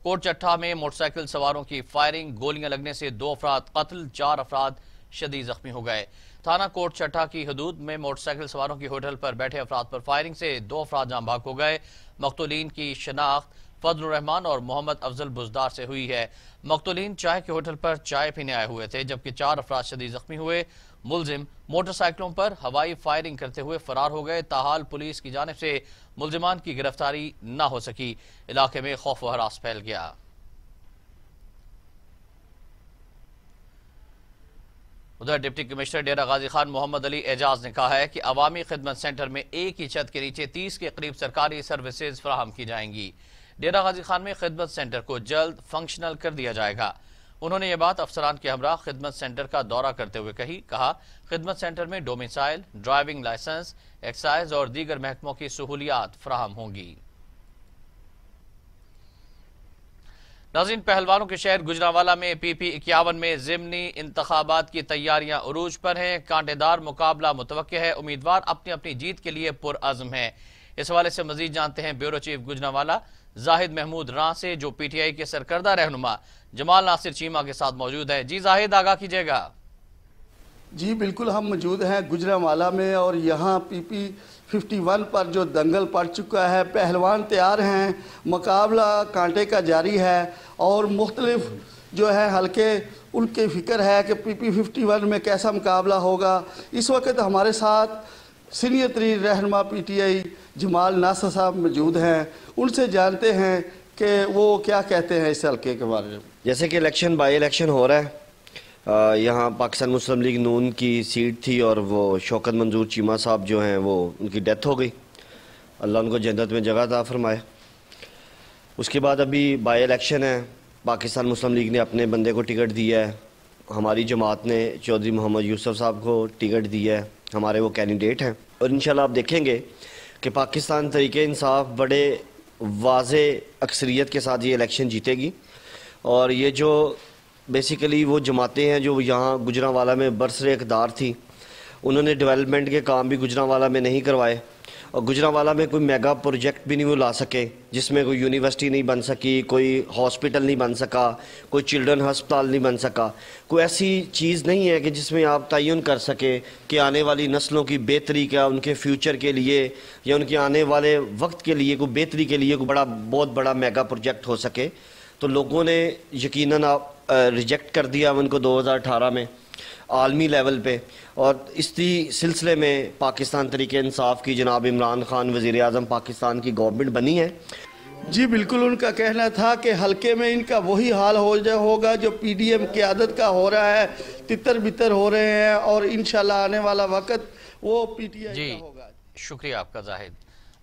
کوٹ چٹھا میں motor cycle سواروں کی فائرنگ، گولیاں لگنے سے 2 افراد قتل، 4 افراد شدید زخمی ہو گئے۔ تھانہ کوٹ چٹھا کی حدود میں موٹر سائیکل سواروں کی ہوٹل پر بیٹھے افراد پر فائرنگ سے 2 افراد جاں بحق ہو گئے۔ مقتولین کی شناخت فضل الرحمان اور محمد افضل بزدار سے ہوئی ہے۔ مقتولین چائے کے ہوٹل پر چائے پینے آئے ہوئے تھے، جبکہ 4 افراد شدید زخمی ہوئے۔ ملزم موٹر سائیکلوں پر ہوائی فائرنگ کرتے ہوئے فرار ہو گئے، تاحال پولیس کی جانب سے ملزمان کی گرفتاری نہ ہو سکی۔ علاقے میں خوف و ہراس پھیل گیا۔ ادھر ڈپٹی کمشنر ڈیرہ غازی خان محمد علی اعجاز نے کہا ہے کہ عوامی خدمت سینٹر میں ایک ہی چھت کے نیچے 30 کے قریب سرکاری سروسز فراہم کی جائیں گی۔ ڈیرہ غازی خان میں خدمت سینٹر کو جلد فنکشنل کر دیا جائے گا۔ انہوں نے یہ بات افسران کے ہمراہ خدمت سینٹر کا دورہ کرتے ہوئے کہا خدمت سینٹر میں ڈومیسائل، ڈرائیونگ لائسنس، ایکسائز اور دیگر محکموں کی سہولیات فراہم ہوں گی۔ ناظرین، پہلوانوں کے شہر گجرانوالہ میں PP51 میں ضمنی انتخابات کی تیاریاں عروج پر ہیں۔ کانٹے دار مقابلہ متوقع ہے، امیدوار اپنی اپنی جیت کے لیے پرعزم ہیں۔ اس حوالے سے مزید جانتے ہیں بیورو چیف گجرانوالہ زاہد محمود راں سے، جو PTI کے سرکردہ رہنما جمال ناصر چیمہ کے ساتھ موجود ہے۔ جی زاہد، آگاہ کیجیے گا۔ جی بالکل، ہم موجود ہیں گجرانوالہ میں اور یہاں PP51 پر جو دنگل پڑ چکا ہے، پہلوان تیار ہیں، مقابلہ کانٹے کا جاری ہے اور مختلف جو ہے حلقے ان کی فکر ہے کہ PP51 میں کیسا مقابلہ ہوگا۔ اس وقت ہمارے ساتھ سینئر ترین رہنما PTI جمال ناصر صاحب موجود ہیں، ان سے جانتے ہیں کہ وہ کیا کہتے ہیں اس حلقے کے بارے میں۔ جیسے کہ بائی الیکشن ہو رہا ہے، یہاں پاکستان مسلم لیگ نون کی سیٹ تھی اور وہ شوکت منظور چیمہ صاحب جو ہیں وہ ان کی ڈیتھ ہو گئی، اللہ ان کو جنت میں جگہ عطا فرمائے۔ اس کے بعد ابھی بائی الیکشن ہے، پاکستان مسلم لیگ نے اپنے بندے کو ٹکٹ دیا ہے، ہماری جماعت نے چودھری محمد یوسف صاحب کو ٹکٹ دیا ہے، ہمارے وہ کینڈیڈیٹ ہیں اور انشاءاللہ آپ دیکھیں گے کہ پاکستان تحریک انصاف بڑے واضح اکثریت کے ساتھ یہ الیکشن جیتے گی۔ اور یہ جو بیسیکلی وہ جماعتیں ہیں جو یہاں گجرانوالہ میں برسر اقتدار تھی، انہوں نے ڈیولپمنٹ کے کام بھی گجرانوالہ میں نہیں کروائے اور گجرانوالہ میں کوئی میگا پروجیکٹ بھی نہیں وہ لا سکے، جس میں کوئی یونیورسٹی نہیں بن سکی، کوئی ہاسپٹل نہیں بن سکا، کوئی چلڈرن ہسپتال نہیں بن سکا، کوئی ایسی چیز نہیں ہے کہ جس میں آپ تعین کر سکے کہ آنے والی نسلوں کی بہتری کا، ان کے فیوچر کے لیے یا ان کے آنے والے وقت کے لیے، کوئی بہتری کے لیے کوئی بہت بڑا میگا پروجیکٹ ہو سکے۔ تو لوگوں نے یقیناً ریجیکٹ کر دیا ان کو 2018 میں عالمی لیول پہ، اور اسی سلسلے میں پاکستان تحریک انصاف کی جناب عمران خان وزیر اعظم پاکستان کی گورنمنٹ بنی ہے۔ جی بالکل، ان کا کہنا تھا کہ حلقے میں ان کا وہی حال ہوگا جو PDM قیادت کا ہو رہا ہے، تتر بتر ہو رہے ہیں اور انشاءاللہ آنے والا وقت وہ PTI کا ہوگا۔ شکریہ آپ کا زاہد۔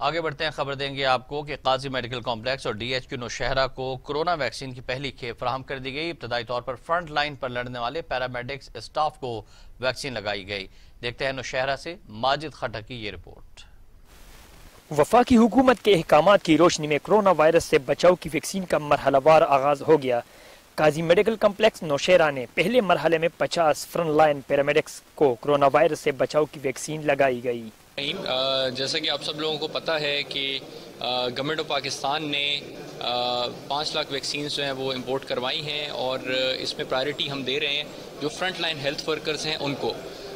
آگے بڑھتے ہیں، خبر دیں گے آپ کو کہ قاضی میڈیکل کمپلیکس اور DHQ نوشہرہ کو کورونا ویکسین کی پہلی کھیپ فراہم کر دی گئی۔ ابتدائی طور پر فرنٹ لائن پر لڑنے والے پیرامیڈکس اسٹاف کو ویکسین لگائی گئی۔ دیکھتے ہیں نوشہرہ سے ماجد خٹک کی یہ رپورٹ۔ وفاقی حکومت کے احکامات کی روشنی میں کرونا وائرس سے بچاؤ کی ویکسین کا مرحلہ وار آغاز ہو گیا۔ قاضی میڈیکل کمپلیکس نوشہرہ نے پہلے مرحلے میں 50 فرنٹ لائن پیرامیڈکس کو کرونا وائرس سے بچاؤ کی ویکسین لگائی گئی۔ جیسا کہ آپ سب لوگوں کو پتہ ہے کہ گورنمنٹ آف پاکستان نے 5 لاکھ ویکسینز جو ہیں وہ امپورٹ کروائی ہیں اور اس میں پرائرٹی ہم دے رہے ہیں جو فرنٹ لائن ہیلتھ ورکرز ہیں ان کو۔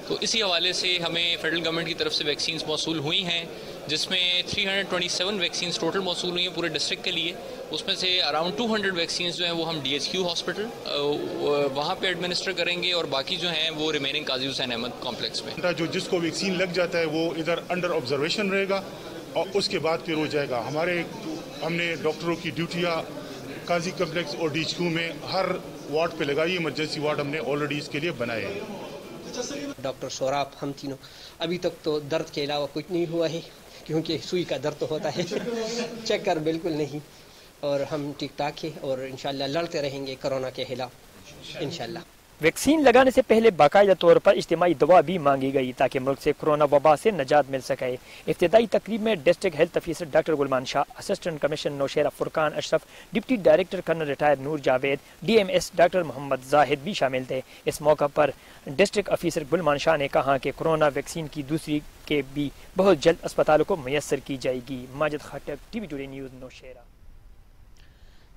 تو اسی حوالے سے ہمیں فیڈرل گورنمنٹ کی طرف سے ویکسینز موصول ہوئی ہیں، جس میں 327 ویکسینز ٹوٹل موصول ہوئی ہیں پورے ڈسٹرکٹ کے لیے۔ اس میں سے اراؤنڈ 200 ویکسینز جو ہیں وہ ہم DHQ ہاسپٹل وہاں پہ ایڈمنسٹر کریں گے اور باقی جو ہیں وہ ریمیننگ قاضی حسین احمد کمپلیکس میں۔ جو جس کو ویکسین لگ جاتا ہے وہ ادھر انڈر آبزرویشن رہے گا اور اس کے بعد پھر ہو جائے گا۔ ہم نے ڈاکٹروں کی ڈیوٹیاں قاضی کمپلیکس اور DHQ میں ہر وارڈ پہ لگائی، ایمرجنسی وارڈ ہم نے آلریڈی اس کے لیے بنائے ہیں۔ ڈاکٹر سوراب ہم تینوں، ابھی تک تو درد کے علاوہ کچھ نہیں ہوا ہے، کیونکہ سوئی کا درد تو ہوتا ہے، چکر بالکل نہیں، اور ہم ٹھیک ٹھاک ہیں اور انشاءاللہ لڑتے رہیں گے کرونا کے خلاف انشاءاللہ۔ ویکسین لگانے سے پہلے باقاعدہ طور پر اجتماعی دعا بھی مانگی گئی تاکہ ملک سے کرونا وبا سے نجات مل سکے۔ ابتدائی تقریب میں ڈسٹرکٹ ہیلتھ آفیسر ڈاکٹر گلمان شاہ، اسسٹنٹ کمشنر نوشہرہ فرقان اشرف، ڈپٹی ڈائریکٹر کرنل ریٹائر نور جاوید، DMS ڈاکٹر محمد زاہد بھی شامل تھے۔ اس موقع پر ڈسٹرکٹ آفیسر گلمان شاہ نے کہا کہ کرونا ویکسین کی دوسری کے بھی بہت جلد اسپتالوں کو میسر کی جائے گی۔ Majid Khattak, TV today news, Nowshera.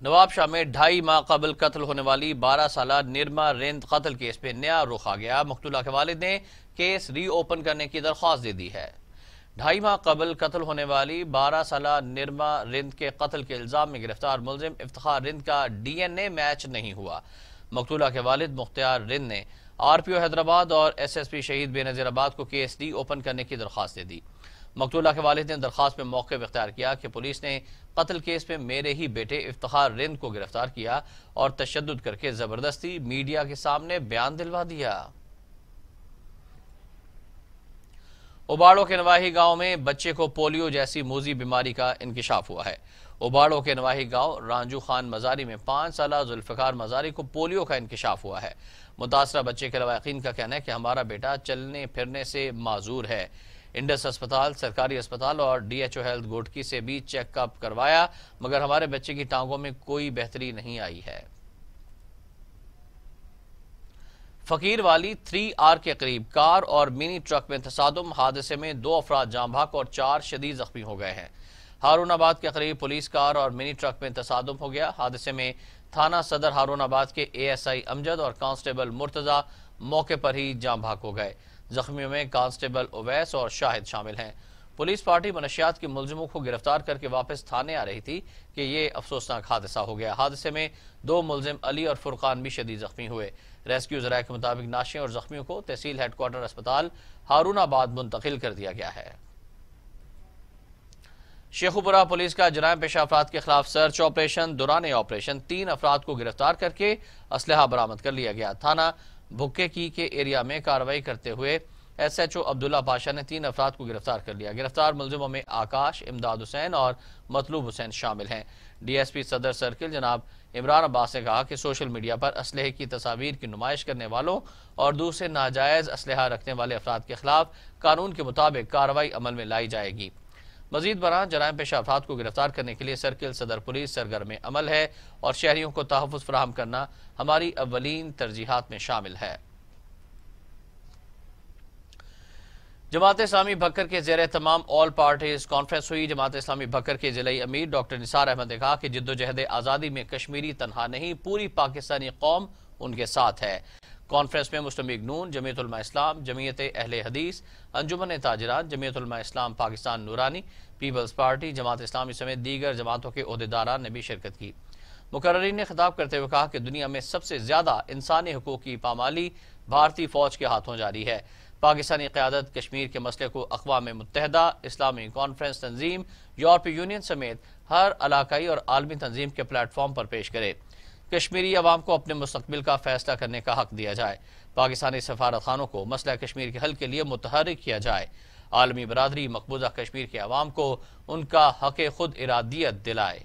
Nawab Shah میں 2.5 ماہ قبل قتل ہونے والی 12 سالہ نرما رند قتل کیس پہ نیا رخ آ گیا۔ مقتولہ کے والد نے کیس ری اوپن کرنے کی درخواست دے دی ہے۔ 2.5 ماہ قبل قتل ہونے والی 12 سالہ نرما رند کے قتل کے الزام میں گرفتار ملزم افتخار رند کا DNA میچ نہیں ہوا۔ مقتولہ کے والد مختار رند نے RPO حیدرآباد اور SSP شہید بے نظیر آباد کو کیس ری اوپن کرنے کی درخواست دے دی۔ مقتولہ کے والد نے درخواست میں موقف اختیار کیا کہ پولیس نے قتل کیس میں میرے ہی بیٹے افتخار رند کو گرفتار کیا اور تشدد کر کے زبردستی میڈیا کے سامنے بیان دلوا دیا۔ اوباڑوں کے نواحی گاؤں میں بچے کو پولیو جیسی موذی بیماری کا انکشاف ہوا ہے۔ اوباڑوں کے نواحی گاؤں رانجو خان مزاری میں 5 سالہ ذوالفقار مزاری کو پولیو کا انکشاف ہوا ہے۔ متاثرہ بچے کے لواحقین کا کہنا ہے کہ ہمارا بیٹا چلنے پھرنے سے معذور ہے۔ انڈس اسپتال، سرکاری اسپتال اور DHO ہیلتھ گوٹکی سے بھی چیک اپ کروایا مگر ہمارے بچے کی ٹانگوں میں کوئی بہتری نہیں آئی ہے۔ فقیر والی 3R کے قریب کار اور منی ٹرک میں تصادم، حادثے میں 2 افراد جاں بحق اور 4 شدید زخمی ہو گئے ہیں۔ ہارون آباد کے قریب پولیس کار اور منی ٹرک میں تصادم ہو گیا۔ حادثے میں تھانہ صدر ہارون آباد کے ASI امجد اور کانسٹیبل مرتضی موقع پر ہی جاں بحق ہو گئے۔ زخمیوں میں کانسٹیبل اویس اور شاہد شامل ہیں۔ پولیس پارٹی منشیات کے ملزموں کو گرفتار کر کے واپس تھانے آ رہی تھی کہ یہ افسوسناک حادثہ ہو گیا۔ حادثے میں 2 ملزم علی اور فرقان بھی شدید زخمی ہوئے۔ ریسکیو ذرائع کے مطابق ناشے اور زخمیوں کو تحصیل ہیڈ کوارٹر اسپتال ہارون آباد منتقل کر دیا گیا ہے۔ شیخوپورہ پولیس کا جرائم پیشہ افراد کے خلاف سرچ آپریشن، دوران آپریشن 3 افراد کو گرفتار کر کے اسلحہ برآمد کر لیا گیا۔ تھانہ بھکے کی کے ایریا میں کارروائی کرتے ہوئے SHO عبداللہ پاشا نے 3 افراد کو گرفتار کر لیا۔ گرفتار ملزموں میں آکاش، امداد حسین اور مطلوب حسین شامل ہیں۔ DSP صدر سرکل جناب عمران عباس نے کہا کہ سوشل میڈیا پر اسلحے کی تصاویر کی نمائش کرنے والوں اور دوسرے ناجائز اسلحہ رکھنے والے افراد کے خلاف قانون کے مطابق کارروائی عمل میں لائی جائے گی۔ مزید برآں جرائم پیشہ افراد کو گرفتار کرنے کے لیے سرکل صدر پولیس سرگرم عمل ہے اور شہریوں کو تحفظ فراہم کرنا ہماری اولین ترجیحات میں شامل ہے۔ جماعت اسلامی بھکر کے زیر تمام آل پارٹیز کانفرنس ہوئی۔ جماعت اسلامی بھکر کے ضلعی امیر ڈاکٹر نثار احمد نے کہا کہ جدوجہد آزادی میں کشمیری تنہا نہیں، پوری پاکستانی قوم ان کے ساتھ ہے۔ کانفرنس میں مسلم لیگ نون، جمعیت علماء اسلام، جمعیت اہل حدیث، انجمن تاجران، جمعیت علماء اسلام پاکستان نورانی، پیپلز پارٹی، جماعت اسلامی سمیت دیگر جماعتوں کے عہدیداران نے بھی شرکت کی۔ مقررین نے خطاب کرتے ہوئے کہا کہ دنیا میں سب سے زیادہ انسانی حقوق کی پامالی بھارتی فوج کے ہاتھوں جاری ہے۔ پاکستانی قیادت کشمیر کے مسئلے کو اقوام متحدہ، اسلامی کانفرنس تنظیم، یورپی یونین سمیت ہر علاقائی اور عالمی تنظیم کے پلیٹ فارم پر پیش کرے۔ کشمیری عوام کو اپنے مستقبل کا فیصلہ کرنے کا حق دیا جائے۔ پاکستانی سفارت خانوں کو مسئلہ کشمیر کے حل کے لیے متحرک کیا جائے۔ عالمی برادری مقبوضہ کشمیر کے عوام کو ان کا حق خود ارادیت دلائے۔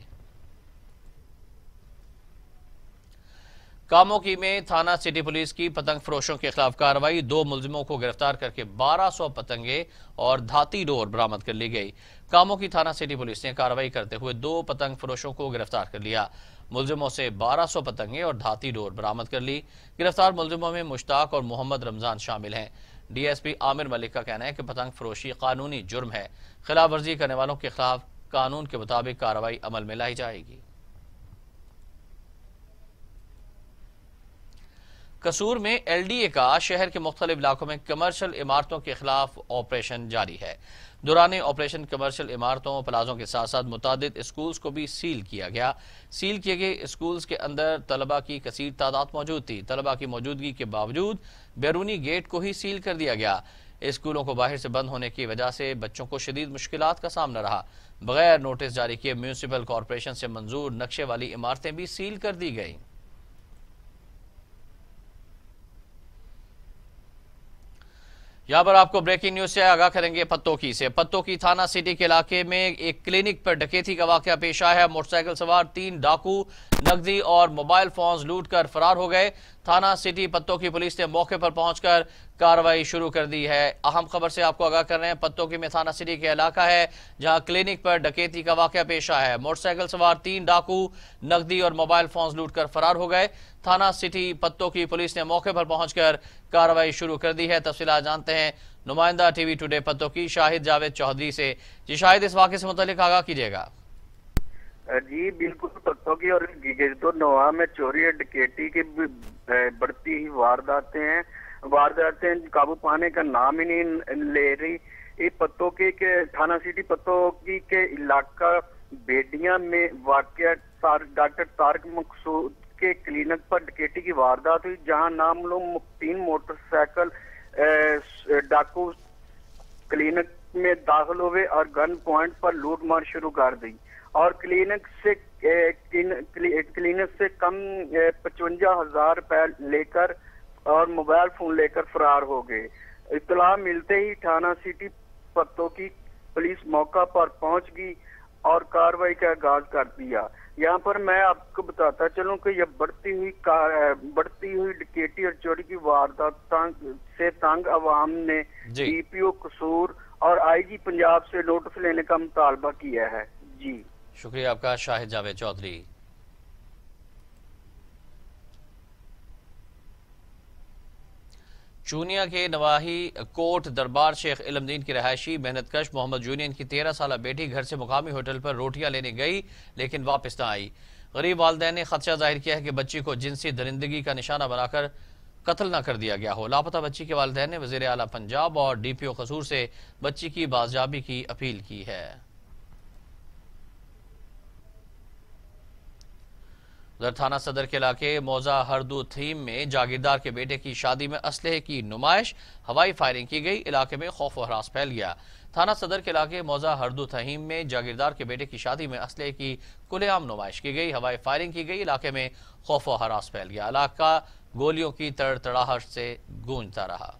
کاموکی میں تھانہ سٹی پولیس کی پتنگ فروشوں کے خلاف کارروائی، 2 ملزموں کو گرفتار کر کے 1200 پتنگیں اور دھاتی ڈور برآمد کر لی گئی۔ کاموکی تھانہ سٹی پولیس نے کارروائی کرتے ہوئے 2 پتنگ فروشوں کو گرفتار کر لیا۔ ملزموں سے 1200 پتنگیں اور دھاتی ڈور برآمد کر لی۔ گرفتار ملزموں میں مشتاق اور محمد رمضان شامل ہیں۔ DSP عامر ملک کا کہنا ہے کہ پتنگ فروشی قانونی جرم ہے، خلاف ورزی کرنے والوں کے خلاف قانون کے مطابق کارروائی عمل میں لائی جائے گی۔ قصور میں LDA کا شہر کے مختلف علاقوں میں کمرشل عمارتوں کے خلاف آپریشن جاری ہے۔ دوران آپریشن کمرشل عمارتوں، پلازوں کے ساتھ ساتھ متعدد اسکولز کو بھی سیل کیا گیا۔ سیل کیے گئے اسکولز کے اندر طلبہ کی کثیر تعداد موجود تھی۔ طلبہ کی موجودگی کے باوجود بیرونی گیٹ کو ہی سیل کر دیا گیا۔ اسکولوں کو باہر سے بند ہونے کی وجہ سے بچوں کو شدید مشکلات کا سامنا رہا۔ بغیر نوٹس جاری کیے میونسپل کارپوریشن سے منظور نقشے والی عمارتیں بھی سیل کر دی گئیں۔ یہاں پر آپ کو بریکنگ نیوز سے آگاہ کریں گے پتوکی سے۔ پتوکی تھانہ سٹی کے علاقے میں ایک کلینک پر ڈکیتی کا واقعہ پیش آیا ہے۔ موٹر سائیکل سوار 3 ڈاکو نقدی اور موبائل فونز لوٹ کر فرار ہو گئے۔ تھانہ سٹی پتوکی پولیس نے موقع پر پہنچ کر کارروائی شروع کر دی ہے۔ اہم خبر سے آپ کو آگاہ کر رہے ہیں، پتوکی میں تھانہ سٹی کے علاقہ ہے جہاں کلینک پر ڈکیتی کا واقعہ پیش آیا ہے۔ موٹر سائیکل سوار 3 ڈاکو نقدی اور موبائل فونز لوٹ کر فرار ہو گئے۔ تھانہ سٹی پتوکی پولیس نے موقع پر پہنچ کر کارروائی شروع کر دی ہے۔ تفصیلات جانتے ہیں نمائندہ ٹی وی ٹوڈے پتوکی شاہد جاوید چودھری سے۔ جی شاہد، اس واقعے سے متعلق آگاہ کیجیے گا۔ جی بالکل، پتوں کی اور گرد و نواح میں چوری اور ڈکیتی کی بڑھتی ہی وارداتیں قابو پانے کا نام ہی نہیں لے رہی. یہ پتوں کی کہ تھانہ سٹی پتوں کی کے علاقہ بیڈیاں میں واقع ڈاکٹر طارق مقصود کے کلینک پر ڈکیتی کی واردات ہوئی، جہاں نامعلوم 3 موٹر سائیکل ڈاکو کلینک میں داخل ہوئے اور گن پوائنٹ پر لوٹ مار شروع کر دی اور کلینک سے کم 55,000 روپے لے کر اور موبائل فون لے کر فرار ہو گئے. اطلاع ملتے ہی تھانہ سٹی پتوں کی پولیس موقع پر پہنچ گئی اور کارروائی کا آغاز کر دیا. یہاں پر میں آپ کو بتاتا چلوں کہ یہ بڑھتی ہوئی ڈکیتی اور چوری کی واردات سے تنگ عوام نے ڈی پی او قصور اور آئی جی پنجاب سے نوٹس لینے کا مطالبہ کیا ہے. جی شکریہ آپ کا شاہد جاوید چودھری. چونیا کے نواحی کوٹ دربار شیخ علم دین کی رہائشی محنت کش محمد یونین کی 13 سالہ بیٹی گھر سے مقامی ہوٹل پر روٹیاں لینے گئی لیکن واپس نہ آئی. غریب والدین نے خدشہ ظاہر کیا ہے کہ بچی کو جنسی درندگی کا نشانہ بنا کر قتل نہ کر دیا گیا ہو. لاپتہ بچی کے والدین نے وزیر اعلیٰ پنجاب اور ڈی پی او قصور سے بچی کی بازیابی کی اپیل کی ہے. تھانہ صدر کے علاقے موزہ ہردو تھیم میں جاگیردار کے بیٹے کی شادی میں اسلحے کی نمائش، ہوائی فائرنگ کی گئی، علاقے میں خوف و ہراس پھیل گیا. تھانہ صدر کے علاقے موزہ ہردو تھیم میں جاگیردار کے بیٹے کی شادی میں اسلحے کی کھلے عام نمائش کی گئی، ہوائی فائرنگ کی گئی، علاقے میں خوف و ہراس پھیل گیا. علاقہ گولیوں کی تڑتڑاہٹ سے گونجتا رہا.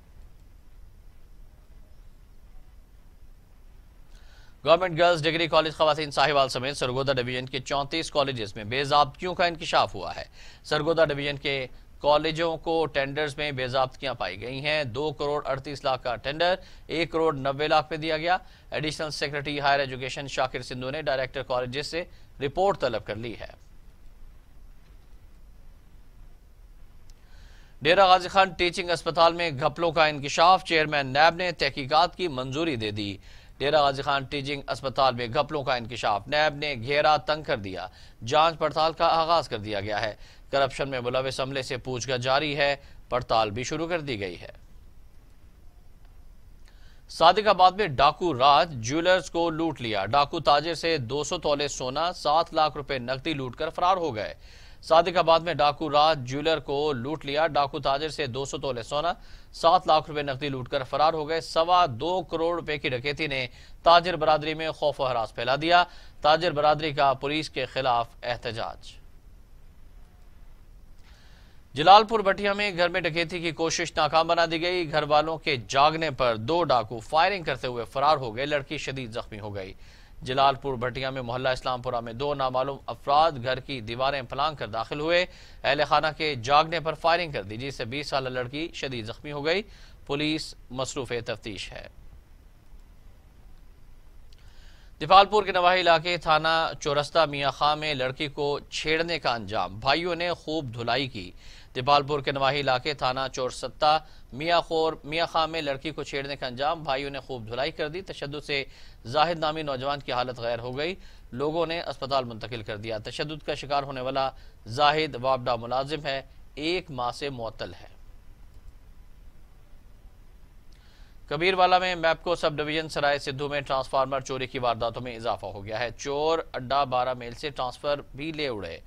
گورنمنٹ گرلز ڈگری کالج خواتین ساہیوال سمیت سرگودا ڈویژن کے 34 کالجز میں بے ضابطگیوں کا انکشاف ہوا ہے. سرگودا ڈویژن کے کالجوں کو ٹینڈرز میں بے ضابطگیاں پائی گئی ہیں. 2 کروڑ 38 لاکھ کا ٹینڈر 1 کروڑ 90 لاکھ پہ دیا گیا. ایڈیشنل سیکرٹری ہائر ایجوکیشن شاکر سندھو نے ڈائریکٹر کالجز سے رپورٹ طلب کر لی ہے. ڈیرہ غازی خان ٹیچنگ اسپتال میں گھپلوں کا انکشاف، چیئرمین نیب نے تحقیقات کی منظوری دے دی. ڈیرہ غازی خان ٹیچنگ اسپتال میں گھپلوں کا انکشاف، نیب نے گھیرا تنگ کر دیا، جانچ پڑتال کا آغاز کر دیا گیا ہے. کرپشن میں ملوث عملے سے پوچھ گچھ جاری ہے، پڑتال بھی شروع کر دی گئی ہے. صادق آباد میں ڈاکو راج جیولرز کو لوٹ لیا. ڈاکو تاجر سے 200 تولے سونا 7 لاکھ روپے نقدی لوٹ کر فرار ہو گئے. صادق آباد میں ڈاکو راج جیولر کو لوٹ لیا. ڈاکو تاجر سے 200 تولے سونا 7 لاکھ روپے نقدی لوٹ کر فرار ہو گئے. 2.25 کروڑ روپے کی ڈکیتی نے تاجر برادری میں خوف و ہراس پھیلا دیا. تاجر برادری کا پولیس کے خلاف احتجاج. جلال پور بٹیا میں گھر میں ڈکیتی کی کوشش ناکام بنا دی گئی. گھر والوں کے جاگنے پر 2 ڈاکو فائرنگ کرتے ہوئے فرار ہو گئے. لڑکی شدید زخمی ہو گئی. جلال پور بھٹیا میں محلہ اسلام پورہ میں 2 نامعلوم افراد گھر کی دیواریں پھلانگ کر داخل ہوئے. اہل خانہ کے جاگنے پر فائرنگ کر دی جس سے 20 سالہ لڑکی شدید زخمی ہو گئی. پولیس مصروف تفتیش ہے. دیپالپور کے نواحی علاقے تھانہ چورستہ میاں خاں میں لڑکی کو چھیڑنے کا انجام، بھائیوں نے خوب دھلائی کی. دیپالپور کے نواحی علاقے تھانہ چورستہ میاں خاں میں لڑکی کو چھیڑنے کا انجام، بھائیوں نے خوب دھلائی کر دی. تشدد سے زاہد نامی نوجوان کی حالت غیر ہو گئی، لوگوں نے اسپتال منتقل کر دیا. تشدد کا شکار ہونے والا زاہد وابڈا ملازم ہے، 1 ماہ سے معطل ہے. کبیروالا میں میپکو سب ڈویژن سرائے سدھو میں ٹرانسفارمر چوری کی وارداتوں میں اضافہ ہو گیا ہے. چور اڈا 12 میل سے ٹرانسفر بھی لے اڑے.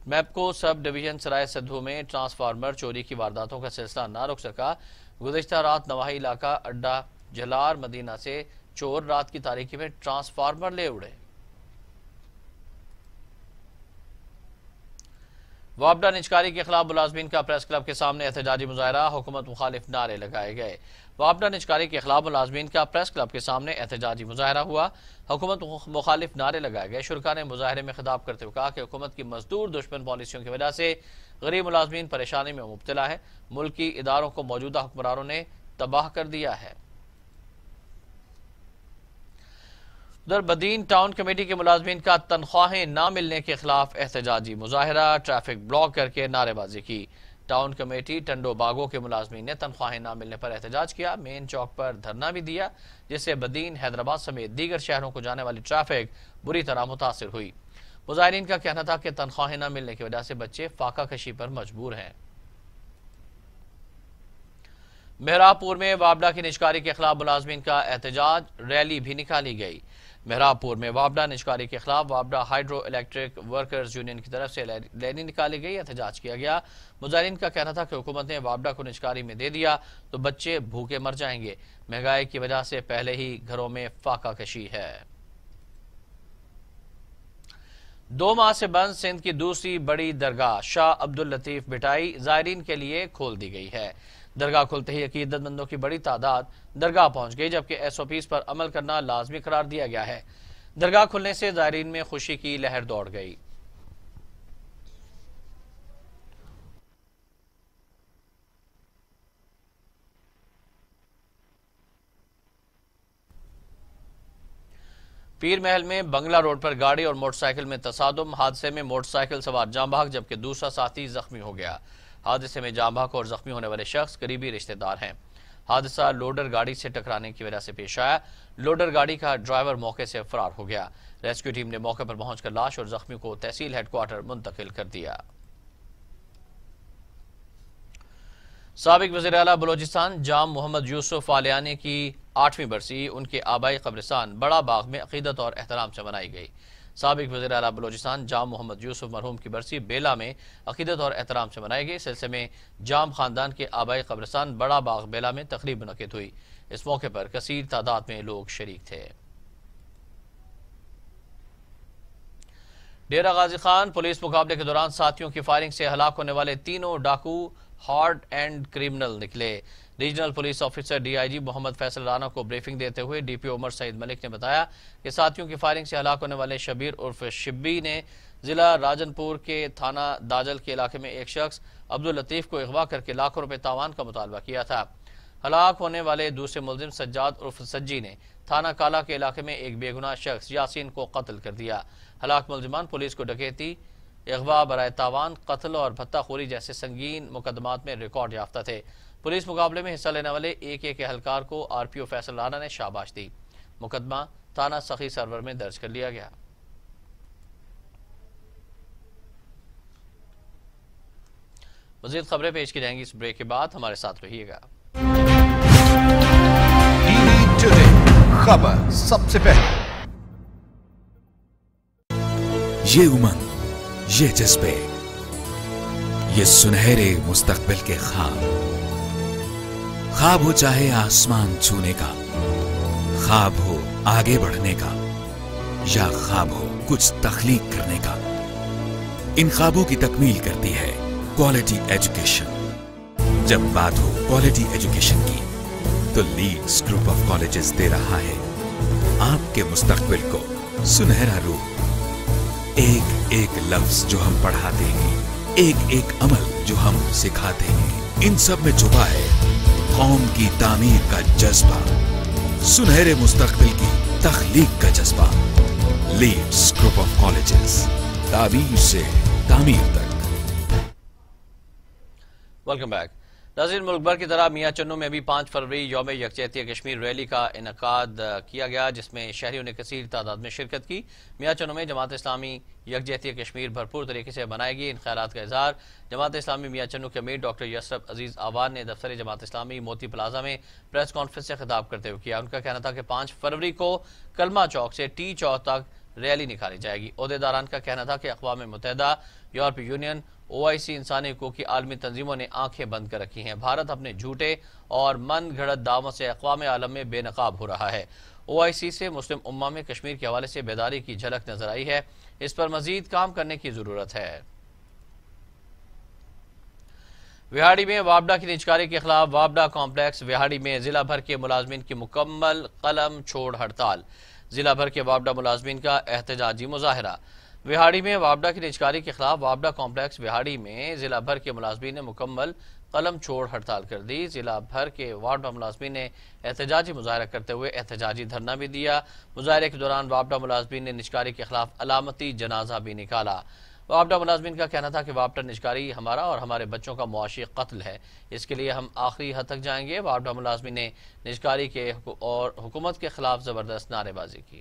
میپکو سب ڈویژن سرائے سدھو میں ٹرانسفارمر چوری کی وارداتوں کا سلسلہ نہ رک سکا. گزشتہ رات نواحی علاقہ اڈا جلار مدینہ سے چور رات کی تاریکی میں ٹرانسفارمر لے اڑے. وابڈا نجکاری کے خلاف ملازمین کا پریس کلب کے سامنے احتجاجی مظاہرہ، حکومت مخالف نعرے لگائے گئے. وابڈا نجکاری کے خلاف ملازمین کا پریس کلب کے سامنے احتجاجی مظاہرہ ہوا، حکومت مخالف نعرے لگائے گئے. شرکاء نے مظاہرے میں خطاب کرتے ہوئے کہا کہ حکومت کی مزدور دشمن پالیسیوں کی وجہ سے غریب ملازمین پریشانی میں مبتلا ہے. ملکی اداروں کو موجودہ حکمرانوں نے تباہ کر دیا ہے. ادھر بدین ٹاؤن کمیٹی کے ملازمین کا تنخواہیں نہ ملنے کے خلاف احتجاجی مظاہرہ، ٹریفک بلاک کر کے نعرے بازی کی. ٹاؤن کمیٹی ٹنڈو باغوں کے ملازمین نے تنخواہیں نہ ملنے پر احتجاج کیا، مین چوک پر دھرنا بھی دیا جس سے بدین، حیدرآباد سمیت دیگر شہروں کو جانے والی ٹریفک بری طرح متاثر ہوئی. مظاہرین کا کہنا تھا کہ تنخواہیں نہ ملنے کی وجہ سے بچے فاقہ کشی پر مجبور ہیں۔ مہراب پور میں وابڈا کی نجکاری کے خلاف ملازمین کا احتجاج، ریلی بھی نکالی گئی۔ مہراب پور میں وابڈا نجکاری کے خلاف وابڈا ہائیڈرو الیکٹرک ورکرز یونین کی طرف سے ریلی نکالی گئی، احتجاج کیا گیا۔ مظاہرین کا کہنا تھا کہ حکومت نے وابڈا کو نجکاری میں دے دیا تو بچے بھوکے مر جائیں گے، مہنگائی کی وجہ سے پہلے ہی گھروں میں فاقہ کشی ہے۔ 2 ماہ سے بند سندھ کی دوسری بڑی درگاہ شاہ عبداللطیف بٹائی زائرین کے لیے کھول دی گئی ہے۔ درگاہ کھلتے ہی عقیدت مندوں کی بڑی تعداد درگاہ پہنچ گئی، جبکہ SOPs پر عمل کرنا لازمی قرار دیا گیا ہے۔ درگاہ کھلنے سے زائرین میں خوشی کی لہر دوڑ گئی۔ پیر محل میں بنگلہ روڈ پر گاڑی اور موٹر سائیکل میں تصادم، حادثے میں موٹر سائیکل سوار جاں بحق جبکہ دوسرا ساتھی زخمی ہو گیا۔ حادثے میں جاں بحق اور زخمی ہونے والے شخص قریبی رشتہ دار ہیں۔ حادثہ لوڈر گاڑی سے ٹکرانے کی وجہ سے پیش آیا۔ لوڈر گاڑی کا ڈرائیور موقع سے فرار ہو گیا۔ ریسکیو ٹیم نے موقع پر پہنچ کر لاش اور زخمی کو تحصیل ہیڈ کوارٹر منتقل کر دیا۔ سابق وزیر اعلیٰ بلوچستان جام محمد یوسف آلیانی کی 8ویں برسی ان کے آبائی قبرستان بڑا باغ میں عقیدت اور احترام سے منائی گئی۔ سابق وزیر اعلیٰ بلوچستان جام محمد یوسف مرحوم کی برسی بیلا میں عقیدت اور احترام سے منائی گئی۔ اس سلسلے میں جام خاندان کے آبائی قبرستان بڑا باغ بیلا میں تقریب منعقد ہوئی۔ اس موقع پر کثیر تعداد میں لوگ شریک تھے۔ ڈیرہ غازی خان پولیس مقابلے کے دوران ساتھیوں کی فائرنگ سے ہلاک ہونے والے تینوں ڈاکو ہارڈ اینڈ کرمنل نکلے۔ ریجنل پولیس آفیسر DIG محمد فیصل رانا کو بریفنگ دیتے ہوئے DPO عمر سعید ملک نے بتایا کہ ساتھیوں کی فائرنگ سے ہلاک ہونے والے شبیر عرف شبی نے ضلع راجن پور کے تھانہ داجل کے علاقے میں ایک شخص عبداللطیف کو اغوا کر کے لاکھوں روپے تاوان کا مطالبہ کیا تھا۔ ہلاک ہونے والے دوسرے ملزم سجاد عرف سجی نے تھانہ کالا کے علاقے میں ایک بے گناہ شخص یاسین کو قتل کر دیا۔ ہلاک ملزمان پولیس کو ڈکیتی، اغوا برائے تاوان، قتل اور بھتہ خوری جیسے سنگین مقدمات میں ریکارڈ یافتہ تھے۔ پولیس مقابلے میں حصہ لینے والے ایک اہلکار کو RPO فیصل رانا نے شاباش دی۔ مقدمہ تھانہ سخی سرور میں درج کر لیا گیا۔ مزید خبریں پیش کی جائیں گی اس بریک کے بعد، ہمارے ساتھ رہیے گا۔ خبر سب سے پہلے، یہ امنگ، یہ جذبے، یہ سنہرے مستقبل کے خواب ہو چاہے آسمان چھونے کا، خواب ہو آگے بڑھنے کا، یا خواب ہو کچھ تخلیق کرنے کا، ان خوابوں کی تکمیل کرتی ہے کوالٹی ایجوکیشن۔ جب بات ہو کوالٹی ایجوکیشن کی تو لیڈز گروپ آف کالجز دے رہا ہے آپ کے مستقبل کو سنہرا روپ۔ ایک ایک لفظ جو ہم پڑھاتے ہیں، ایک ایک عمل جو ہم سکھاتے ہیں، ان سب میں چھپا ہے قوم کی تعمیر کا جذبہ، سنہرے مستقبل کی تخلیق کا جذبہ۔ لیڈز گروپ آف کالجز، تعبیر سے تعمیر تک۔ Welcome back. ناظرین، ملک بھر کی طرح میاں چنو میں بھی 5 فروری یوم یکجہتی کشمیر ریلی کا انعقاد کیا گیا، جس میں شہریوں نے کثیر تعداد میں شرکت کی۔ میاں چنو میں جماعت اسلامی یکجہتی کشمیر بھرپور طریقے سے بنائے گی۔ ان خیالات کا اظہار جماعت اسلامی میاں چنو کے امیر ڈاکٹر یسرف عزیز آوان نے دفتر جماعت اسلامی موتی پلازا میں پریس کانفرنس سے خطاب کرتے ہوئے کیا۔ ان کا کہنا تھا کہ 5 فروری کو کلمہ چوک سے ٹی چوک تک ریلی نکالی جائے گی۔ عہدیداران کا کہنا تھا کہ اقوام متحدہ، یورپی یونین، OIC انسانی حقوق کی عالمی تنظیموں نے آنکھیں بند کر رکھی ہیں۔ بھارت اپنے جھوٹے اور من گھڑت دعووں سے اقوام عالم میں بے نقاب ہو رہا ہے۔ OIC سے مسلم امہ میں کشمیر کے حوالے سے بیداری کی جھلک نظر آئی ہے، اس پر مزید کام کرنے کی ضرورت ہے۔ وہاڑی میں وابڈا کی نجکاری کے خلاف وابڈا کمپلیکس وہاڑی میں ضلع بھر کے ملازمین کی مکمل قلم چھوڑ ہڑتال۔ ضلع بھر کے وابڈا ملازمین کا احتجاجی مظاہرہ۔ وہاڑی میں وابڈا کی نجکاری کے خلاف وابڈا کمپلیکس وہاڑی میں ضلع بھر کے ملازمین نے مکمل قلم چھوڑ ہڑتال کر دی۔ ضلع بھر کے وابڈا ملازمین نے احتجاجی مظاہرہ کرتے ہوئے احتجاجی دھرنا بھی دیا۔ مظاہرے کے دوران وابڈا ملازمین نے نجکاری کے خلاف علامتی جنازہ بھی نکالا۔ وابڈا ملازمین کا کہنا تھا کہ وابڈا نجکاری ہمارا اور ہمارے بچوں کا معاشی قتل ہے، اس کے لیے ہم آخری حد تک جائیں گے۔ وابڈا ملازمین نے نجکاری کے اور حکومت کے خلاف زبردست نعرے بازی کی۔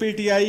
PTI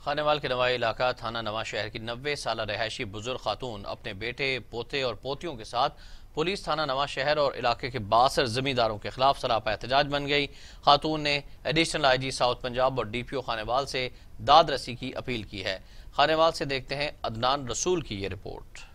خانیوال کے نوائی علاقہ تھانہ نواں شہر کی 90 سالہ رہائشی بزرگ خاتون اپنے بیٹے، پوتے اور پوتیوں کے ساتھ پولیس تھانہ نواں شہر اور علاقے کے 62 زمینداروں کے خلاف سراپا احتجاج بن گئی۔ خاتون نے additional I G south Punjab اور ڈی پی او خانیوال سے داد رسی کی اپیل کی ہے۔ خانیوال سے دیکھتے ہیں عدنان رسول کی یہ رپورٹ۔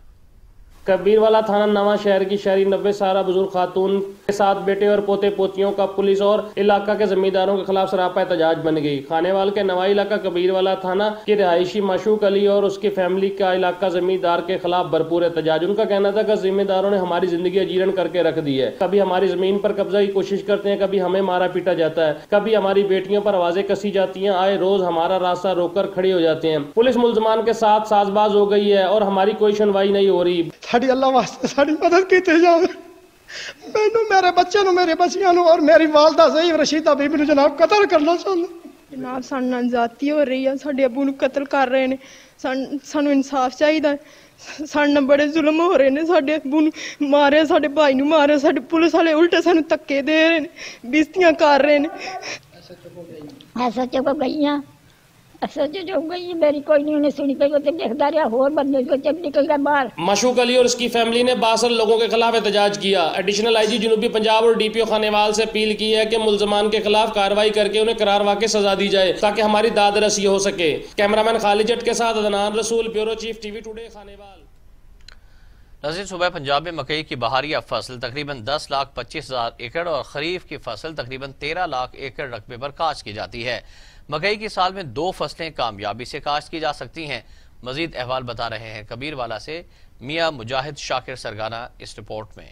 کبیر والا تھانہ نواں شہر کی شہری 90 سالہ بزرگ خاتون کے ساتھ بیٹے اور پوتے پوتیوں کا پولیس اور علاقہ کے زمینداروں کے خلاف سراپا احتجاج بن گئی۔ خانیوال کے نوائی علاقہ کبیر والا تھانہ کے رہائشی مشوق علی اور اس کی فیملی کا علاقہ زمیندار کے خلاف بھرپور احتجاج۔ ان کا کہنا تھا کہ زمینداروں نے ہماری زندگی اجیرن کر کے رکھ دی ہے، کبھی ہماری زمین پر قبضہ کی کوشش کرتے ہیں، کبھی ہمیں مارا پیٹا جاتا ہے، کبھی ہماری بیٹیوں پر آوازیں کسی جاتی ہیں، آئے روز ہمارا راستہ روک کر کھڑے ہو جاتے ہیں۔ پولیس ملزمان کے ساتھ ساز باز ہو گئی ہے اور ہماری کوئی سنوائی نہیں ہو رہی۔ ساڑی اللہ واسطے ساڑی مدد کیتے جاؤ، مینوں میرے بچے نو میرے بچیاں نو اور میری والدہ ضعیف رشیدہ بی بی نو جناب قتل کرنا چاہتا جناب۔ سانو ناانصافی ہو رہی ہے، ساڈے ابو نو قتل کر رہے نے، سانو انصاف چاہیے۔ ساڈے بڑے ظلم ہو رہے نے، ساڈے ابو نو مارے، ساڈے بھائی نو مارے، ساڈے پولیس والے الٹے سانو تکے دے رہے نے، بےزتیاں کر رہے نے۔ SHO کو گئی ہیں، SHO جو گئی میری کوئی نہیں انہیں سنی پئی، وہ تو دیکھتا رہا اور بندے کو جب نکل گیا باہر۔ مشوق علی اور اس کی فیملی نے 62 لوگوں کے خلاف احتجاج کیا۔ ایڈیشنل آئی جی جنوبی پنجاب اور ڈی پی او خانیوال سے اپیل کی ہے کہ ملزمان کے خلاف کارروائی کر کے انہیں قرار واقع سزا دی جائے تاکہ ہماری داد رسی ہو سکے۔ کیمرامین خالد جٹ کے ساتھ عدنان رسول، bureau chief T V today, Khanewal. ناظرین، صوبہ پنجاب میں مکئی کی بہاریہ فصل تقریباً 10,25,000 ایکڑ اور خریف کی فصل تقریباً 13 لاکھ ایکڑ رقبے پر کاشت کی جاتی ہے۔ مکئی کی سال میں 2 فصلیں کامیابی سے کاشت کی جا سکتی ہیں۔ مزید احوال بتا رہے ہیں کبیر والا سے میاں مجاہد شاکر سرگانہ اس رپورٹ میں۔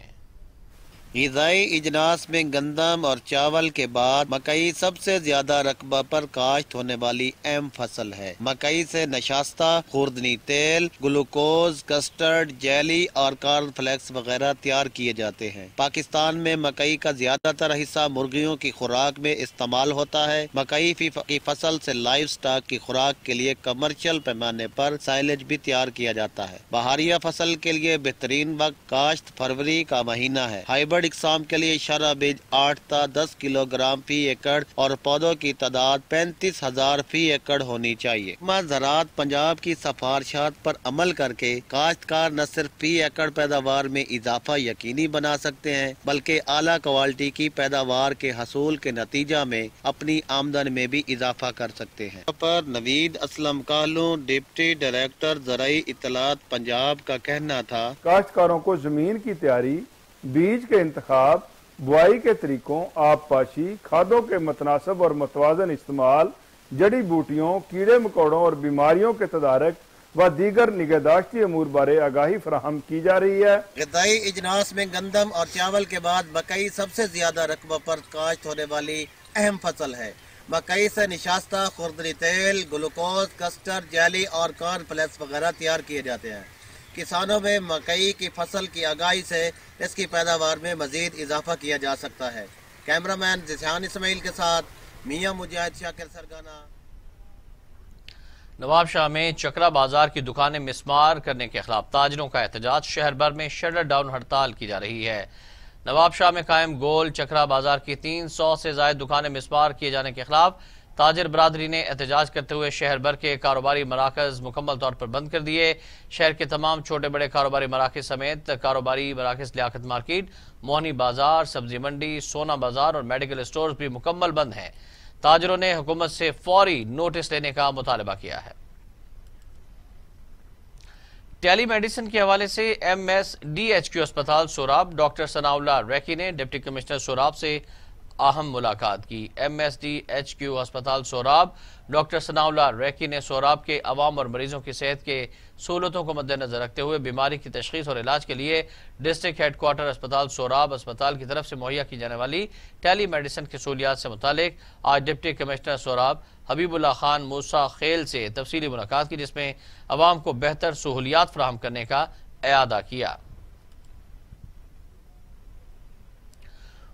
غذائی اجناس میں گندم اور چاول کے بعد مکئی سب سے زیادہ رقبہ پر کاشت ہونے والی اہم فصل ہے۔ مکئی سے نشاستہ، خوردنی تیل، گلوکوز، کسٹرڈ، جیلی اور کارن فلیکس وغیرہ تیار کیے جاتے ہیں۔ پاکستان میں مکئی کا زیادہ تر حصہ مرغیوں کی خوراک میں استعمال ہوتا ہے۔ مکئی کی فصل سے لائیو سٹاک کی خوراک کے لیے کمرشل پیمانے پر سائلج بھی تیار کیا جاتا ہے۔ بہاریہ فصل کے لیے بہترین وقت کاشت فروری کا مہینہ ہے۔ ہائیبرڈ اقسام کے لیے شرح بیج 8 تا 10 کلو گرام فی ایکڑ اور پودوں کی تعداد 35,000 فی ایکڑ ہونی چاہیے۔ زراعت پنجاب کی سفارشات پر عمل کر کے کاشتکار نہ صرف فی ایکڑ پیداوار میں اضافہ یقینی بنا سکتے ہیں بلکہ اعلیٰ کوالٹی کی پیداوار کے حصول کے نتیجہ میں اپنی آمدن میں بھی اضافہ کر سکتے ہیں۔ پر نوید اسلم کالوں، ڈپٹی ڈائریکٹر زرعی اطلاعات پنجاب کا کہنا تھا، کاشتکاروں کو زمین کی تیاری، بیج کے انتخاب، بوائی کے طریقوں، آب پاشی، کھادوں کے متناسب اور متوازن استعمال، جڑی بوٹیوں، کیڑے مکوڑوں اور بیماریوں کے تدارک و دیگر نگہداشتی امور بارے آگاہی فراہم کی جا رہی ہے۔ غذائی اجناس میں گندم اور چاول کے بعد مکئی سب سے زیادہ رقبہ پر کاشت ہونے والی اہم فصل ہے۔ مکئی سے نشاستہ، خوردنی تیل، گلوکوز، کسٹرڈ، جیلی اور کارن فلیکس وغیرہ تیار کیے جاتے ہیں۔ کسانوں میں مکئی کی فصل کی آگاہی سے اس کی پیداوار میں مزید اضافہ کیا جا سکتا ہے۔ کیمرامین ذیشان اسماعیل کے ساتھ میاں مجاہد شاکر سرگانہ۔ نواب شاہ میں چکرا بازار کی دکانیں مسمار کرنے کے خلاف تاجروں کا احتجاج، شہر بھر میں شٹر ڈاؤن ہڑتال کی جا رہی ہے۔ نواب شاہ میں قائم گول چکرا بازار کی 300 سے زائد دکانیں مسمار کیے جانے کے خلاف تاجر برادری نے احتجاج کرتے ہوئے شہر بھر کے کاروباری مراکز مکمل طور پر بند کر دیے۔ شہر کے تمام چھوٹے بڑے کاروباری مراکز سمیت کاروباری مراکز لیاقت مارکیٹ، موہنی بازار، سبزی منڈی، سونا بازار اور میڈیکل اسٹورز بھی مکمل بند ہیں۔ تاجروں نے حکومت سے فوری نوٹس لینے کا مطالبہ کیا ہے۔ ٹیلی میڈیسن کے حوالے سے MSDHQ اسپتال سوراب ڈاکٹر ثناء اللہ ریکی نے ڈپٹی کمشنر سوراب سے اہم ملاقات کی۔ MSDHQ اسپتال سوراب ڈاکٹر ثناء اللہ ریکی نے سوراب کے عوام اور مریضوں کی صحت کے سہولتوں کو مد نظر رکھتے ہوئے بیماری کی تشخیص اور علاج کے لیے ڈسٹرکٹ ہیڈ کوارٹر اسپتال سوراب اسپتال کی طرف سے مہیا کی جانے والی ٹیلی میڈیسن کی سہولیات سے متعلق آج ڈپٹی کمشنر سوراب حبیب اللہ خان موسیٰ خیل سے تفصیلی ملاقات کی، جس میں عوام کو بہتر سہولیات فراہم کرنے کا اعادہ کیا۔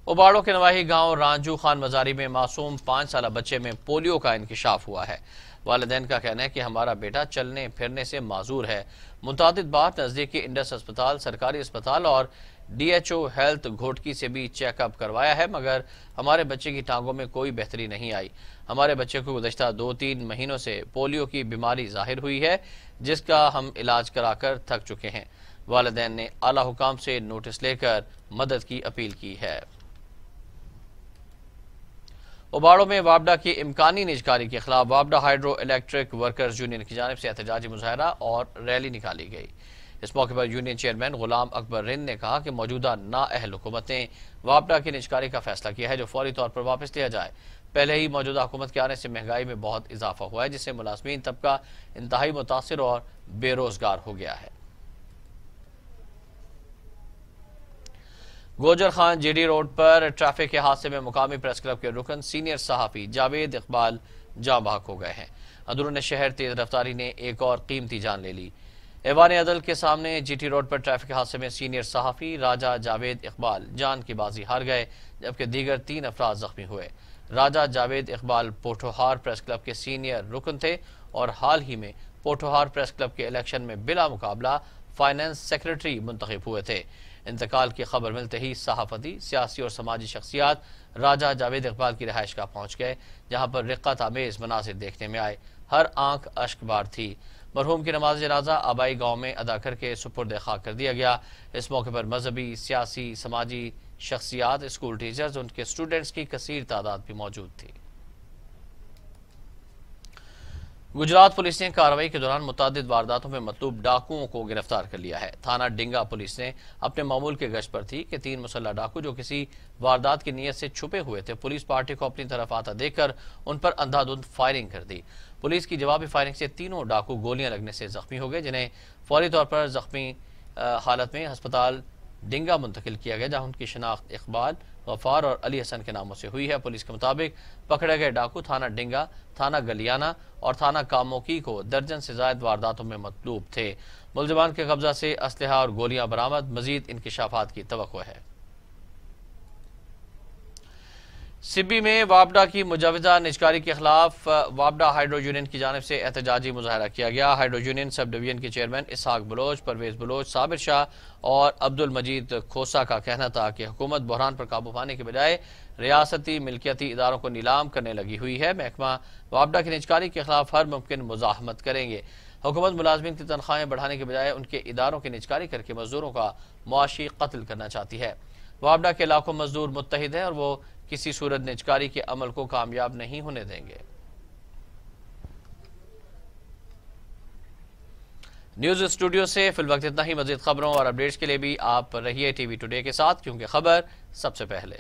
اوباڑوں کے نواحی گاؤں رانجو خان مزاری میں معصوم 5 سالہ بچے میں پولیو کا انکشاف ہوا ہے۔ والدین کا کہنا ہے کہ ہمارا بیٹا چلنے پھرنے سے معذور ہے۔ متعدد بار نزدیکی انڈس اسپتال، سرکاری اسپتال اور DHO ہیلتھ گھوٹکی سے بھی چیک اپ کروایا ہے مگر ہمارے بچے کی ٹانگوں میں کوئی بہتری نہیں آئی. ہمارے بچے کو گزشتہ 2-3 مہینوں سے پولیو کی بیماری ظاہر ہوئی ہے جس کا ہم علاج کرا کر تھک چکے ہیں. والدین نے اعلیٰ حکام سے نوٹس لے کر مدد کی اپیل کی ہے. اوباڑوں میں وابڈا کی امکانی نجکاری کے خلاف وابڈا ہائیڈرو الیکٹرک ورکرز یونین کی جانب سے احتجاجی مظاہرہ اور ریلی نکالی گئی. اس موقع پر یونین چیئرمین غلام اکبر رند نے کہا کہ موجودہ نااہل حکومت نے وابڈا کی نجکاری کا فیصلہ کیا ہے جو فوری طور پر واپس لیا جائے. پہلے ہی موجودہ حکومت کے آنے سے مہنگائی میں بہت اضافہ ہوا ہے جس سے ملازمین طبقہ انتہائی متاثر اور بے روزگار ہو گیا ہے. گوجر خان جی ڈی روڈ پر ٹریفک کے حادثے میں مقامی پریس کلب کے رکن سینئر صحافی جاوید اقبال جاں بحق ہو گئے ہیں. اندرون شہر تیز رفتاری نے ایک اور قیمتی جان لے لی. ایوان عدل کے سامنے جی ٹی روڈ پر ٹریفک حادثے میں سینئر صحافی راجہ جاوید اقبال جان کی بازی ہار گئے جبکہ دیگر 3 افراد زخمی ہوئے. راجہ جاوید اقبال پوٹھوہار پریس کلب کے سینئر رکن تھے اور حال ہی میں پوٹھوہار پریس کلب کے الیکشن میں بلا مقابلہ فائنانس سیکرٹری منتخب ہوئے تھے. انتقال کی خبر ملتے ہی صحافتی، سیاسی اور سماجی شخصیات راجہ جاوید اقبال کی رہائش گاہ پہنچ گئے جہاں پر رقت آمیز مناظر دیکھنے میں آئے. ہر آنکھ اشک بار تھی. مرحوم کی نماز جنازہ آبائی گاؤں میں ادا کر کے سپرد خاک کر دیا گیا. اس موقع پر مذہبی، سیاسی، سماجی شخصیات، اسکول ٹیچرز، ان کے اسٹوڈنٹس کی کثیر تعداد بھی موجود تھی. گجرات پولیس نے کارروائی کے دوران متعدد وارداتوں میں مطلوب ڈاکوؤں کو گرفتار کر لیا ہے. تھانہ ڈنگا پولیس نے اپنے معمول کے گشت پر تھی کہ 3 مسلح ڈاکو جو کسی واردات کی نیت سے چھپے ہوئے تھے پولیس پارٹی کو اپنی طرف آتا دیکھ کر ان پر اندھا دھند فائرنگ کر دی. پولیس کی جوابی فائرنگ سے تینوں ڈاکو گولیاں لگنے سے زخمی ہو گئے جنہیں فوری طور پر زخمی حالت میں ہسپتال ڈنگا منتقل کیا گیا جہاں ان کی شناخت اقبال، غفار اور علی حسن کے ناموں سے ہوئی ہے. پولیس کے مطابق پکڑے گئے ڈاکو تھانہ ڈنگا، تھانہ گلیانہ اور تھانہ کاموکی کو درجن سے زائد وارداتوں میں مطلوب تھے. ملزمان کے قبضہ سے اسلحہ اور گولیاں برآمد. مزید انکشافات کی توقع ہے. سبی میں وابڈا کی مجوزہ نجکاری کے خلاف وابڈا ہائیڈرو یونین کی جانب سے احتجاجی مظاہرہ کیا گیا. ہائیڈرو یونین سب ڈویژن کے چیئرمین اسحاق بلوچ، پرویز بلوچ، صابر شاہ اور عبد المجید کھوسا کا کہنا تھا کہ حکومت بحران پر قابو پانے کے بجائے ریاستی ملکیتی اداروں کو نیلام کرنے لگی ہوئی ہے. محکمہ وابڈا کی نجکاری کے خلاف ہر ممکن مزاحمت کریں گے. حکومت ملازمین کی تنخواہیں بڑھانے کے بجائے ان کے اداروں کی نجکاری کر کے مزدوروں کا معاشی قتل کرنا چاہتی ہے. وابڈا کے لاکھوں مزدور متحد ہیں اور وہ کسی صورت نجکاری کے عمل کو کامیاب نہیں ہونے دیں گے. نیوز اسٹوڈیو سے فی الوقت اتنا ہی. مزید خبروں اور اپڈیٹس کے لیے بھی آپ رہیے ٹی وی ٹوڈے کے ساتھ کیونکہ خبر سب سے پہلے.